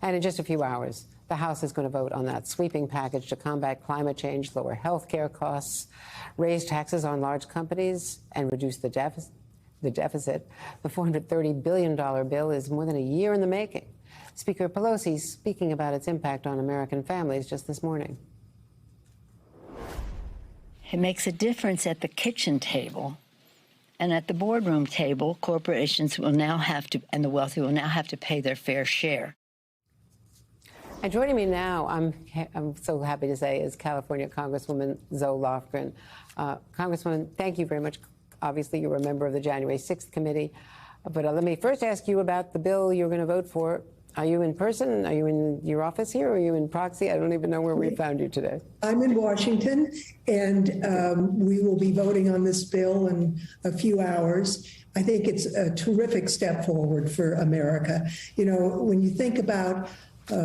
And in just a few hours, the House is going to vote on that sweeping package to combat climate change, lower health care costs, raise taxes on large companies, and reduce the deficit. The $430 billion bill is more than a year in the making. Speaker Pelosi speaking about its impact on American families just this morning. It makes a difference at the kitchen table. And at the boardroom table, corporations will now have to, and the wealthy will now have to pay their fair share. And joining me now, I'm so happy to say, is California Congresswoman Zoe Lofgren. Congresswoman, thank you very much. Obviously, you were a member of the January 6th committee. But let me first ask you about the bill you're going to vote for. Are you in person? Are you in your office here? Or are you in proxy? I don't even know where we found you today. I'm in Washington, and we will be voting on this bill in a few hours. I think it's a terrific step forward for America. You know, when you think about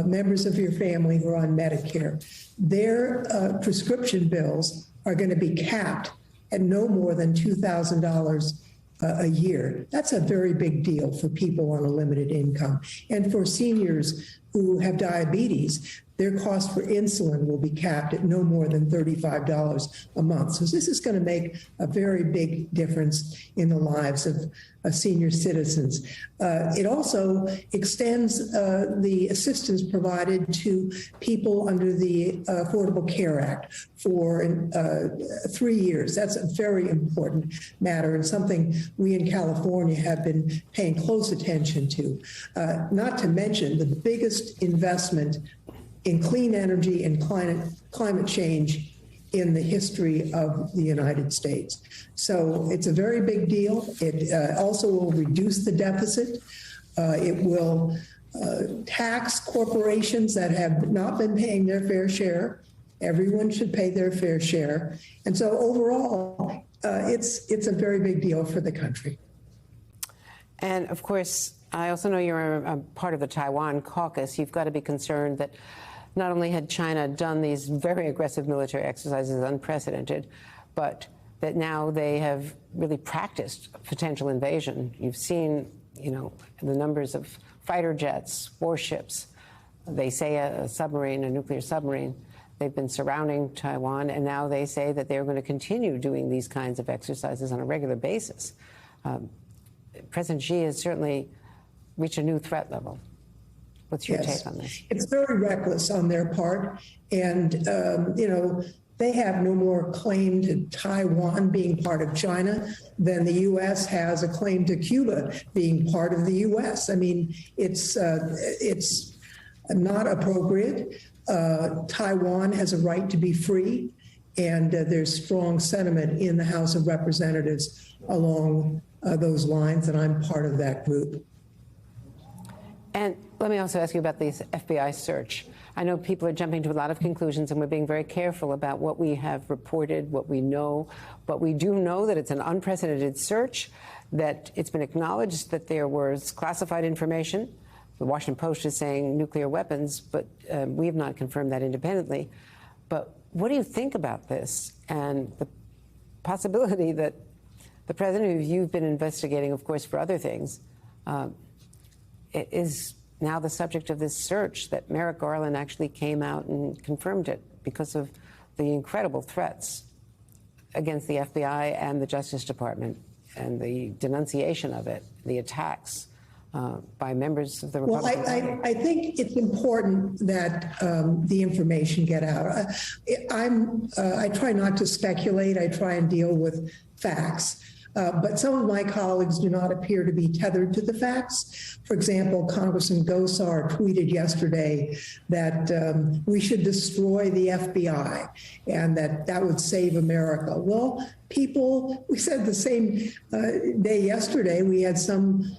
members of your family who are on Medicare, their prescription bills are going to be capped at no more than $2,000 a year. That's a very big deal for people on a limited income. And for seniors who have diabetes, their cost for insulin will be capped at no more than $35 a month. So this is going to make a very big difference in the lives of senior citizens. It also extends the assistance provided to people under the Affordable Care Act for 3 years. That's a very important matter and something we in California have been paying close attention to. Not to mention the biggest investment in clean energy and climate change in the history of the United States. So it's a very big deal. It also will reduce the deficit. It will tax corporations that have not been paying their fair share. Everyone should pay their fair share. And so overall, it's a very big deal for the country. And of course, I also know you're a part of the Taiwan caucus. You've got to be concerned that not only had China done these very aggressive military exercises, unprecedented, but that now they have really practiced potential invasion. You've seen, you know, the numbers of fighter jets, warships. They say a submarine, a nuclear submarine. They've been surrounding Taiwan, and now they say that they're going to continue doing these kinds of exercises on a regular basis. President Xi has certainly reached a new threat level. What's your take on this? It's very reckless on their part. And, you know, they have no more claim to Taiwan being part of China than the U.S. has a claim to Cuba being part of the U.S. I mean, it's not appropriate. Taiwan has a right to be free. And there's strong sentiment in the House of Representatives along those lines, and I'm part of that group. And let me also ask you about this FBI search. I know people are jumping to a lot of conclusions, and we're being very careful about what we have reported, what we know. But we do know that it's an unprecedented search, that it's been acknowledged that there was classified information. The Washington Post is saying nuclear weapons, but we have not confirmed that independently. But what do you think about this and the possibility that the president, who you've been investigating, of course, for other things, is now the subject of this search, that Merrick Garland actually came out and confirmed it because of the incredible threats against the FBI and the Justice Department and the denunciation of it, the attacks by members of the Republican Party? Well, I think it's important that the information get out. I try not to speculate. I try and deal with facts. But some of my colleagues do not appear to be tethered to the facts. For example, Congressman Gosar tweeted yesterday that we should destroy the FBI and that would save America. Well, we said the same day yesterday, we had some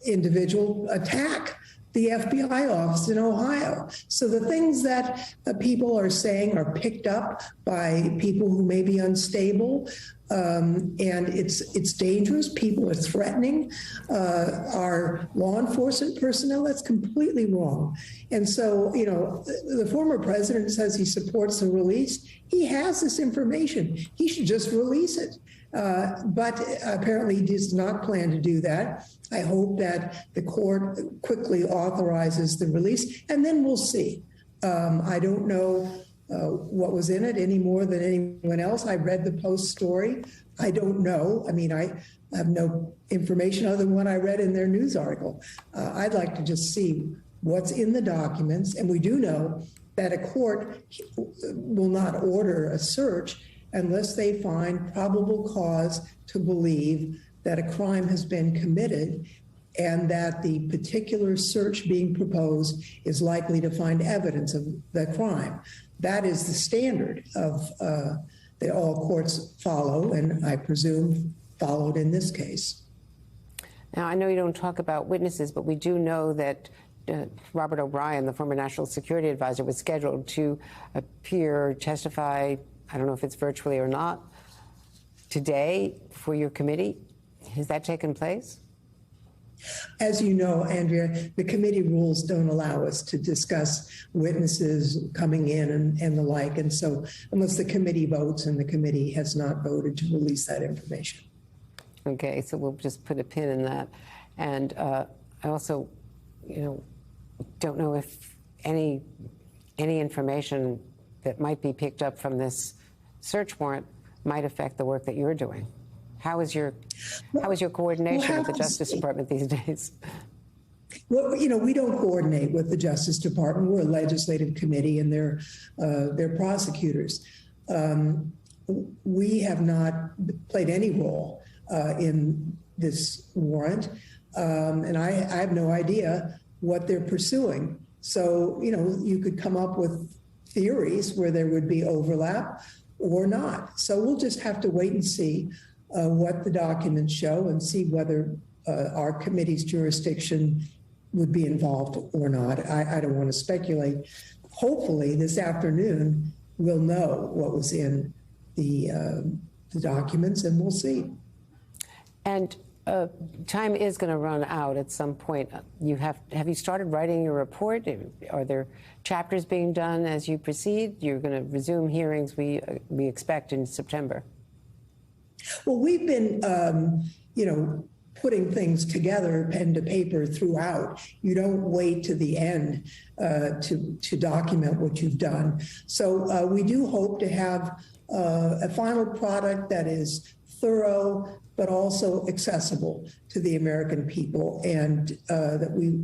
individual attack the FBI office in Ohio. So the things that people are saying are picked up by people who may be unstable, and it's dangerous. People are threatening our law enforcement personnel. That's completely wrong. And so, you know, the former president says he supports the release. He has this information. He should just release it. But apparently he does not plan to do that. I hope that the court quickly authorizes the release, and then we'll see. I don't know what was in it any more than anyone else. I read the Post story. I don't know. I mean, I have no information other than what I read in their news article. I'd like to just see what's in the documents. And we do know that a court will not order a search unless they find probable cause to believe that a crime has been committed and that the particular search being proposed is likely to find evidence of the crime. That is the standard of that all courts follow, and I presume followed in this case. Now, I know you don't talk about witnesses, but we do know that Robert O'Brien, the former National Security Advisor, was scheduled to appear, testify, I don't know if it's virtually or not, today for your committee. Has that taken place? As you know, Andrea, the committee rules don't allow us to discuss witnesses coming in and the like. And so unless the committee votes, and the committee has not voted to release that information. Okay, so we'll just put a pin in that. And I also, don't know if any information that might be picked up from this search warrant might affect the work that you're doing. How is your coordination with the Justice Department these days? Well, we don't coordinate with the Justice Department. We're a legislative committee, and they're prosecutors. We have not played any role in this warrant, and I have no idea what they're pursuing. So, you could come up with theories where there would be overlap or not. So we'll just have to wait and see what the documents show and see whether our committee's jurisdiction would be involved or not. I don't want to speculate. Hopefully this afternoon we'll know what was in the documents, and we'll see. And time is going to run out at some point. Have you started writing your report? Are there chapters being done as you proceed? You're going to resume hearings, we expect, in September. Well, we've been, putting things together, pen to paper, throughout. You don't wait to the end to document what you've done. So we do hope to have a final product that is thorough, but also accessible to the American people, and that we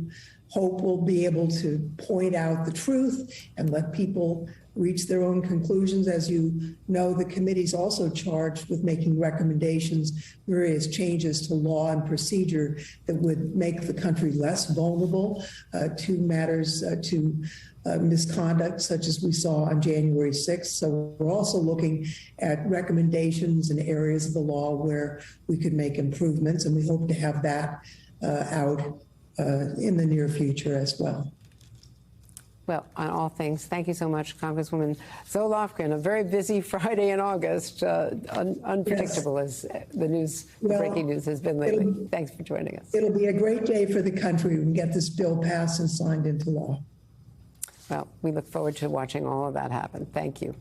hope will be able to point out the truth and let people reach their own conclusions. As you know, the committee's also charged with making recommendations, various changes to law and procedure that would make the country less vulnerable to matters, to misconduct such as we saw on January 6th. So we're also looking at recommendations in areas of the law where we could make improvements, and we hope to have that out in the near future as well. Well, on all things, thank you so much, Congresswoman Zoe Lofgren. A very busy Friday in August, unpredictable as the breaking news has been lately. Thanks for joining us. It'll be a great day for the country when we get this bill passed and signed into law. Well, we look forward to watching all of that happen. Thank you.